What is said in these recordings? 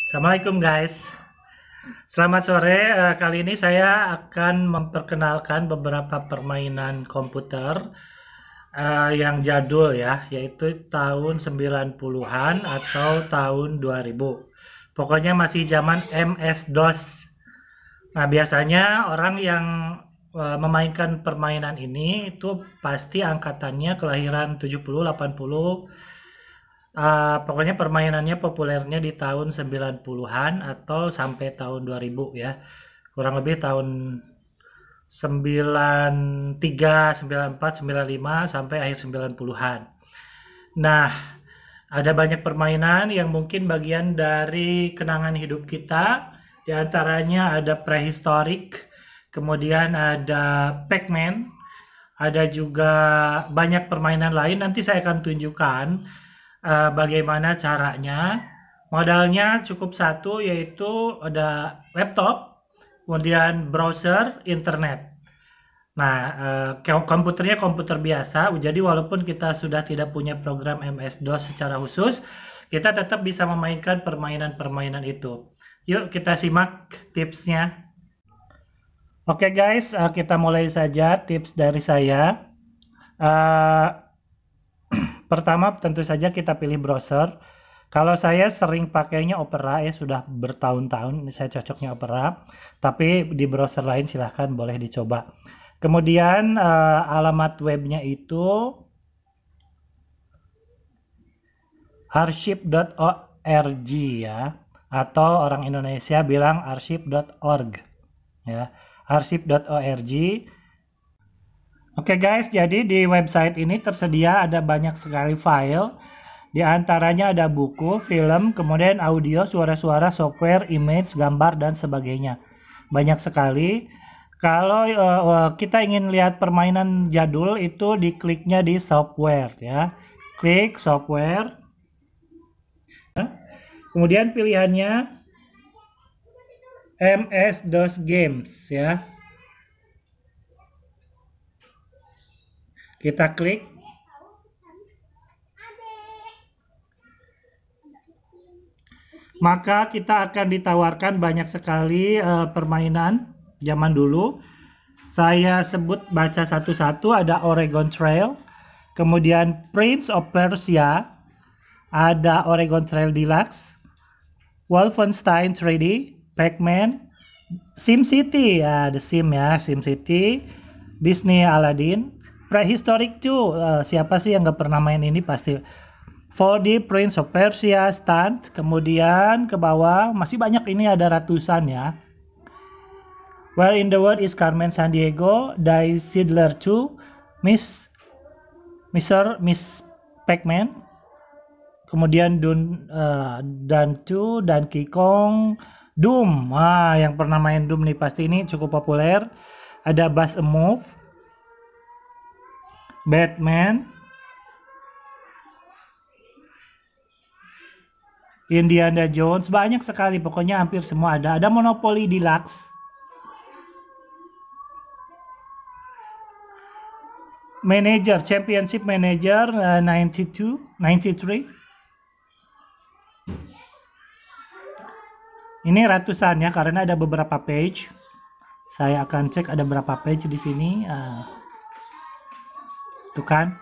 Assalamualaikum guys. Selamat sore. Kali ini saya akan memperkenalkan beberapa permainan komputer yang jadul ya, yaitu tahun 90-an atau tahun 2000. Pokoknya masih zaman MS-DOS. Nah, biasanya orang yang memainkan permainan ini itu pasti angkatannya kelahiran 70, 80. Pokoknya permainannya populernya di tahun 90-an atau sampai tahun 2000 ya. Kurang lebih tahun 93, 94, 95 sampai akhir 90-an. Nah, ada banyak permainan yang mungkin bagian dari kenangan hidup kita. Di antaranya ada prehistorik, kemudian ada Pac-Man, ada juga banyak permainan lain. Nanti saya akan tunjukkan bagaimana caranya. Modalnya cukup satu, yaitu ada laptop, kemudian browser, internet. Nah, komputernya komputer biasa, jadi walaupun kita sudah tidak punya program MS-DOS secara khusus, kita tetap bisa memainkan permainan-permainan itu. Yuk kita simak tipsnya. Oke guys, kita mulai saja tips dari saya. Pertama tentu saja kita pilih browser. Kalau saya sering pakainya Opera ya, sudah bertahun-tahun saya cocoknya Opera. Tapi di browser lain silahkan boleh dicoba. Kemudian alamat webnya itu archive.org ya, atau orang Indonesia bilang archive.org ya, archive.org. Oke guys, jadi di website ini tersedia ada banyak sekali file. Di antaranya ada buku, film, kemudian audio, suara-suara, software, image, gambar, dan sebagainya. Banyak sekali. Kalau kita ingin lihat permainan jadul itu dikliknya di software ya. Klik software. Kemudian pilihannya MS-DOS Games ya. Kita klik. Maka kita akan ditawarkan banyak sekali permainan zaman dulu. Saya sebut baca satu-satu. Ada Oregon Trail, kemudian Prince of Persia, ada Oregon Trail Deluxe, Wolfenstein 3D, Pac-Man, SimCity, ya The Sim ya, SimCity, Disney Aladdin, Prehistoric 2, siapa sih yang nggak pernah main ini pasti. 4D Prince of Persia, Stunt, kemudian ke bawah masih banyak, ini ada ratusan ya. Where in the World is Carmen Sandiego, Die Siedler 2, Miss Pac-Man, kemudian Dan 2, dan Kong, Doom. Yang pernah main Doom nih pasti ini cukup populer. Ada Bust a Move, Batman, Indiana Jones, banyak sekali, pokoknya hampir semua ada. Ada Monopoly Deluxe, Manager, Championship Manager 92, 93. Ini ratusan ya, karena ada beberapa page. Saya akan cek ada berapa page di sini. Tuh kan,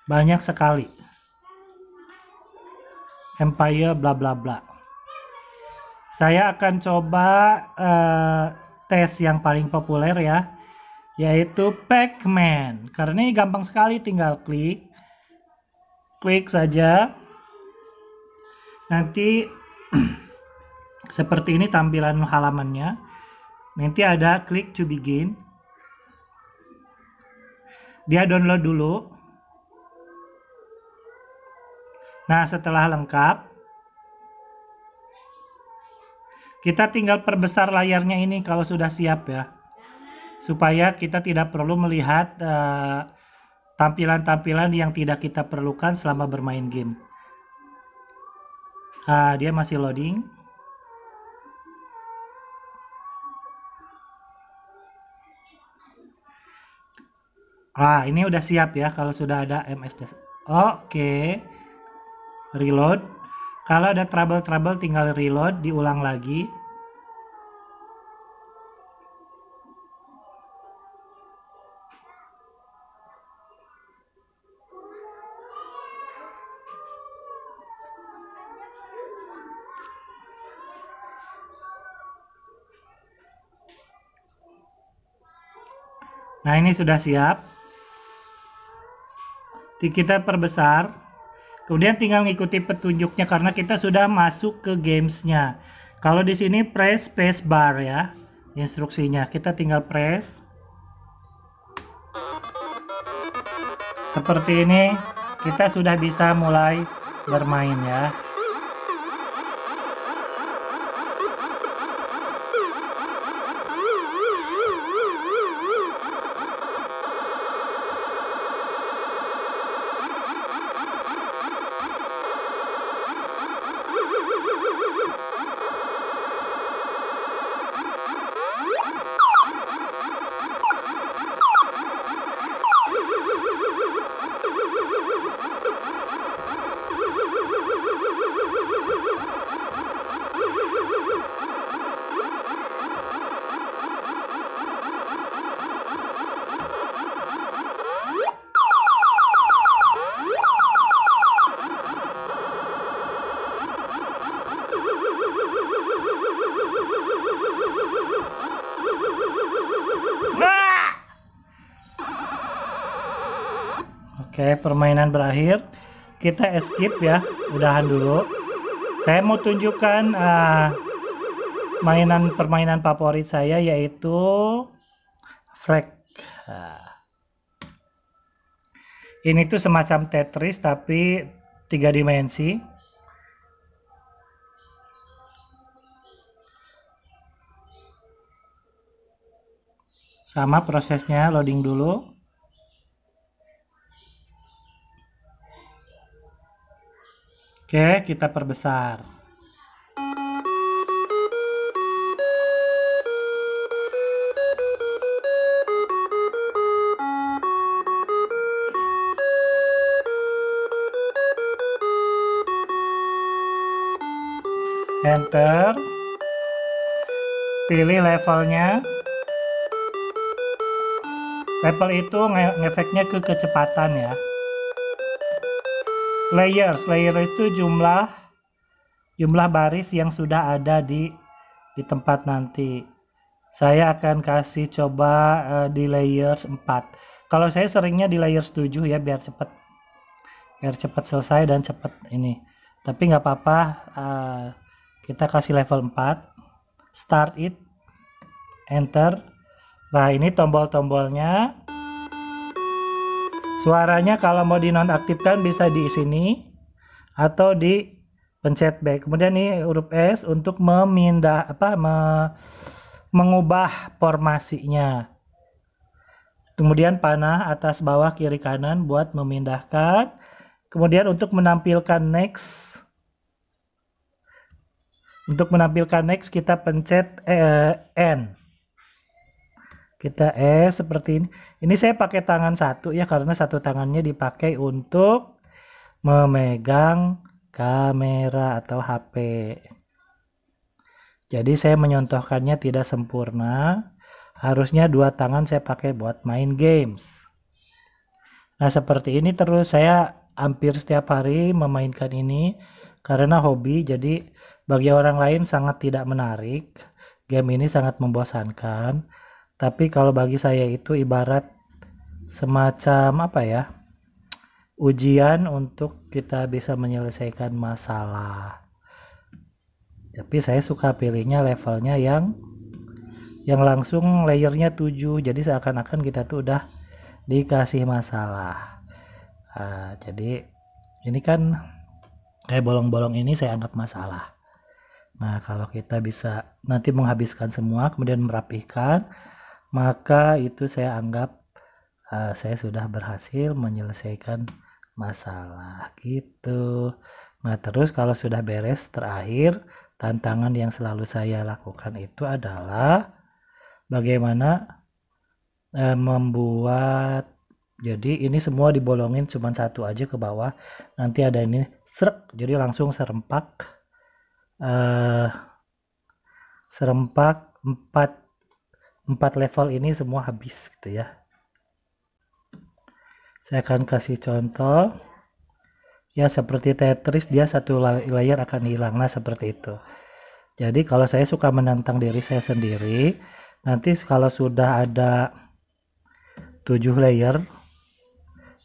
banyak sekali. Empire bla bla bla. Saya akan coba tes yang paling populer ya, yaitu Pac-Man. Karena ini gampang sekali, tinggal klik saja. Nanti seperti ini tampilan halamannya. Nanti ada klik to begin. Dia download dulu. Nah, setelah lengkap, kita tinggal perbesar layarnya ini kalau sudah siap ya, supaya kita tidak perlu melihat tampilan-tampilan yang tidak kita perlukan selama bermain game. Dia masih loading. Ini udah siap ya kalau sudah ada MS-DOS. Oke. Reload. Kalau ada trouble tinggal reload, diulang lagi. Nah, ini sudah siap. Kita perbesar. Kemudian tinggal ngikuti petunjuknya karena kita sudah masuk ke gamesnya. Kalau di sini press space bar ya, instruksinya. Kita tinggal press. Seperti ini, kita sudah bisa mulai bermain ya. Oke, permainan berakhir. Kita escape ya, udahan dulu. Saya mau tunjukkan permainan favorit saya, yaitu Frag. Ini tuh semacam Tetris tapi 3 dimensi. Sama prosesnya, loading dulu. Oke, kita perbesar. Enter. Pilih levelnya. Level itu ngefeknya ke kecepatan ya. Layer itu jumlah baris yang sudah ada di tempat nanti. Saya akan kasih coba di layers 4. Kalau saya seringnya di layers 7 ya, biar cepat selesai dan cepat ini. Tapi nggak apa-apa, kita kasih level 4. Start it. Enter. Nah, ini tombol-tombolnya. Suaranya kalau mau dinonaktifkan bisa di sini atau di pencet back. Kemudian ini huruf S untuk mengubah formasinya. Kemudian panah atas bawah kiri kanan buat memindahkan. Kemudian untuk menampilkan next. Untuk menampilkan next kita pencet N. Kita seperti ini. Ini saya pakai tangan satu ya, karena satu tangannya dipakai untuk memegang kamera atau HP. Jadi saya menyontohkannya tidak sempurna. Harusnya dua tangan saya pakai buat main games. Nah, seperti ini terus saya hampir setiap hari memainkan ini karena hobi. Jadi bagi orang lain sangat tidak menarik. Game ini sangat membosankan. Tapi kalau bagi saya itu ibarat semacam ujian untuk kita bisa menyelesaikan masalah. Tapi saya suka pilihnya levelnya yang langsung layernya 7. Jadi seakan-akan kita tuh udah dikasih masalah. Jadi ini kan kayak bolong-bolong ini saya anggap masalah. Nah, kalau kita bisa nanti menghabiskan semua kemudian merapihkan, maka itu saya anggap saya sudah berhasil menyelesaikan masalah gitu. Nah, terus kalau sudah beres, terakhir tantangan yang selalu saya lakukan itu adalah bagaimana membuat Jadi ini semua dibolongin cuma satu aja ke bawah. Nanti ada ini serek, jadi langsung serempak. Serempak 4 level ini semua habis gitu ya. Saya akan kasih contoh. Ya seperti Tetris, dia satu layer akan hilang. Nah seperti itu. Jadi kalau saya suka menantang diri saya sendiri, nanti kalau sudah ada 7 layer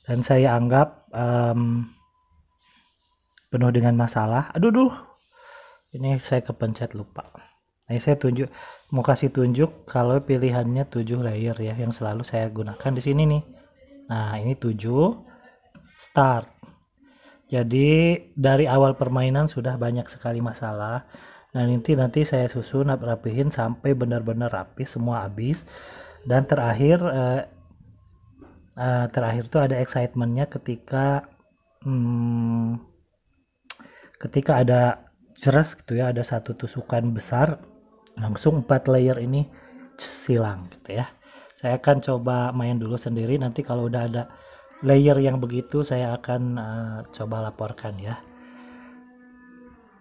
dan saya anggap penuh dengan masalah, aduh, ini saya kepencet lupa. Nah, saya mau kasih tunjuk kalau pilihannya 7 layer ya, yang selalu saya gunakan di sini nih. Nah, ini 7 start. Jadi dari awal permainan sudah banyak sekali masalah. Nah, nanti saya susun rapihin sampai benar-benar rapi semua habis. Dan terakhir tuh ada excitementnya ketika ada jelas gitu ya, ada satu tusukan besar, langsung 4 layer ini hilang gitu ya. Saya akan coba main dulu sendiri, nanti kalau udah ada layer yang begitu saya akan coba laporkan ya.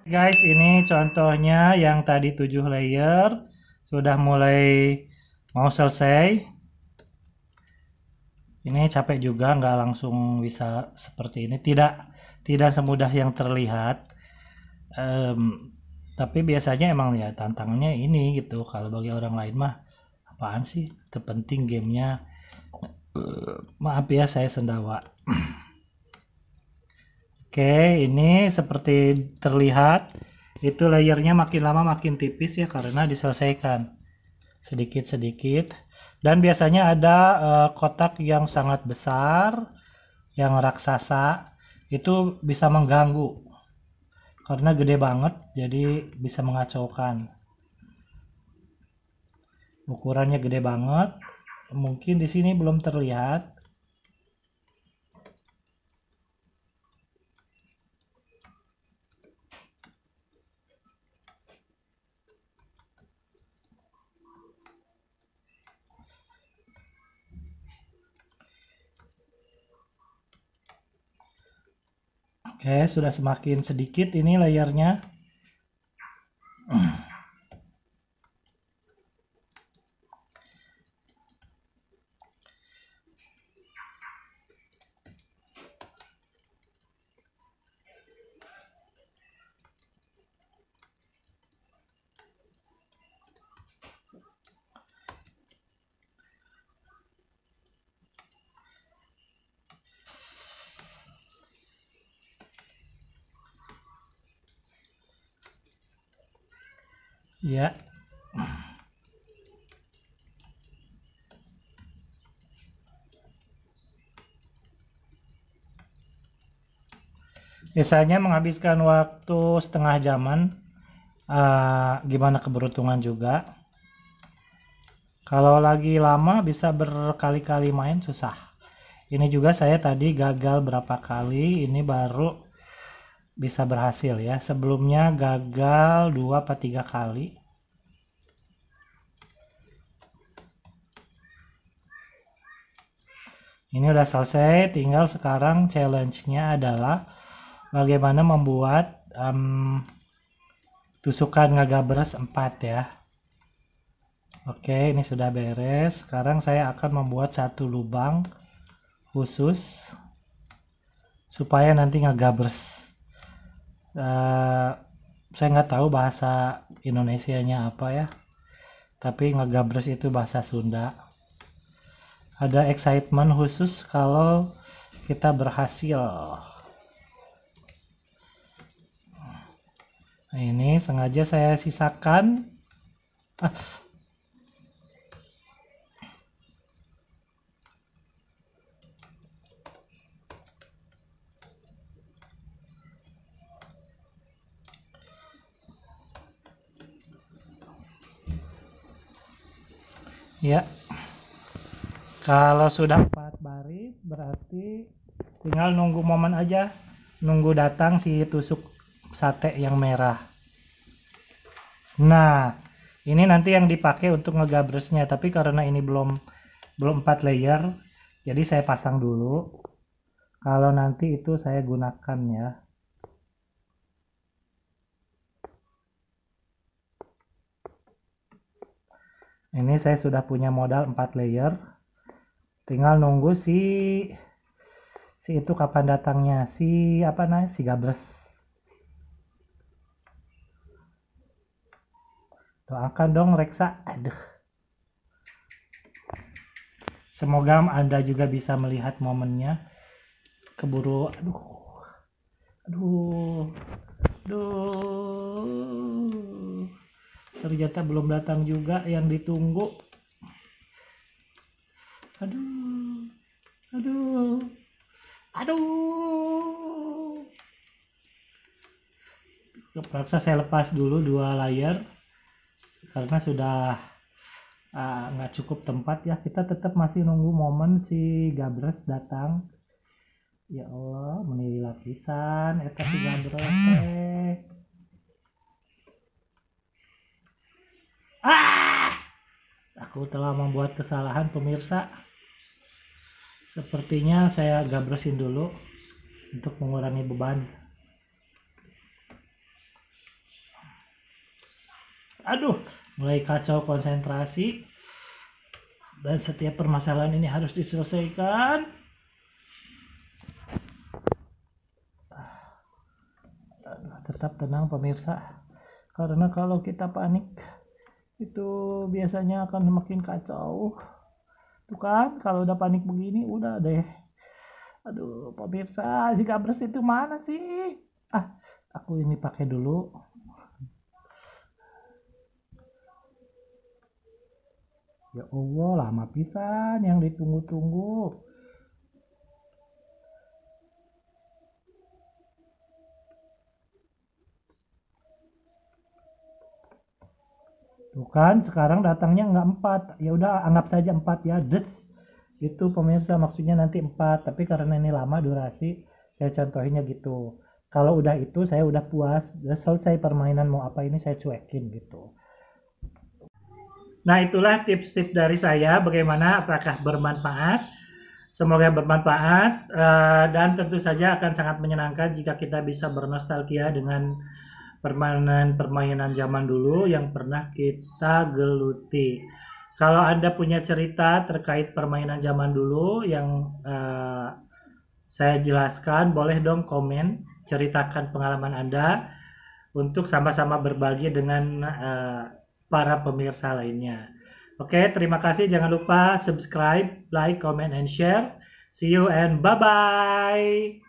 Guys, ini contohnya yang tadi 7 layer sudah mulai mau selesai. Ini capek juga, nggak langsung bisa seperti ini, tidak semudah yang terlihat. Tapi biasanya emang ya tantangannya ini gitu. Kalau bagi orang lain mah apaan sih, terpenting gamenya. Maaf ya saya sendawa. Oke, ini seperti terlihat itu layernya makin lama makin tipis ya, karena diselesaikan sedikit-sedikit. Dan biasanya ada kotak yang sangat besar, yang raksasa, itu bisa mengganggu karena gede banget, jadi bisa mengacaukan. Ukurannya gede banget, mungkin di sini belum terlihat. Oke, sudah semakin sedikit ini layarnya. Ya. Biasanya menghabiskan waktu setengah jaman. Gimana keberuntungan juga. Kalau lagi lama bisa berkali-kali main susah. Ini juga saya tadi gagal berapa kali, ini baru bisa berhasil ya. Sebelumnya gagal 2-3 kali. Ini udah selesai, tinggal sekarang challenge-nya adalah bagaimana membuat tusukan ngagabres 4 ya. Oke, ini sudah beres. Sekarang saya akan membuat satu lubang khusus supaya nanti ngagabres. Saya nggak tahu bahasa Indonesianya apa ya, tapi ngagabres itu bahasa Sunda. Ada excitement khusus kalau kita berhasil. Nah, ini sengaja saya sisakan. Ya, kalau sudah 4 baris berarti tinggal nunggu momen aja, nunggu datang si tusuk sate yang merah. Nah, ini nanti yang dipakai untuk ngegabresnya, tapi karena ini belum 4 layer, Jadi saya pasang dulu. Kalau nanti itu saya gunakan ya. Ini saya sudah punya modal 4 layer. Tinggal nunggu si itu kapan datangnya, si apa namanya, si Gabres. Doakan dong Reksa. Aduh. Semoga Anda juga bisa melihat momennya. Keburu, aduh. Aduh. Aduh. Ternyata belum datang juga yang ditunggu. Aduh. Aduh. Aduh. Terpaksa saya lepas dulu 2 layer karena sudah nggak cukup tempat ya. Kita tetap masih nunggu momen si Gabres datang. Ya Allah, menili lapisan eta si Gabres teh. Aku telah membuat kesalahan pemirsa. Sepertinya saya gabresin dulu untuk mengurangi beban. Aduh, mulai kacau konsentrasi. Dan setiap permasalahan ini harus diselesaikan. Tetap tenang pemirsa. Karena kalau kita panik, itu biasanya akan semakin kacau. Tuh kan, kalau udah panik begini, udah deh. Aduh, pemirsa, si Gabres itu mana sih? Aku ini pakai dulu. Ya Allah, lama pisan yang ditunggu-tunggu. Tuh kan, sekarang datangnya nggak 4. Ya udah, anggap saja 4 ya. Des. Itu pemirsa maksudnya nanti 4. Tapi karena ini lama durasi, saya contohinnya gitu. Kalau udah itu, saya udah puas. Udah selesai permainan, mau apa ini saya cuekin gitu. Nah, itulah tips-tips dari saya bagaimana, apakah bermanfaat. Semoga bermanfaat dan tentu saja akan sangat menyenangkan jika kita bisa bernostalgia dengan permainan-permainan zaman dulu yang pernah kita geluti. Kalau Anda punya cerita terkait permainan zaman dulu yang saya jelaskan, boleh dong komen, ceritakan pengalaman Anda untuk sama-sama berbagi dengan para pemirsa lainnya. Oke, terima kasih. Jangan lupa subscribe, like, comment, and share. See you and bye-bye.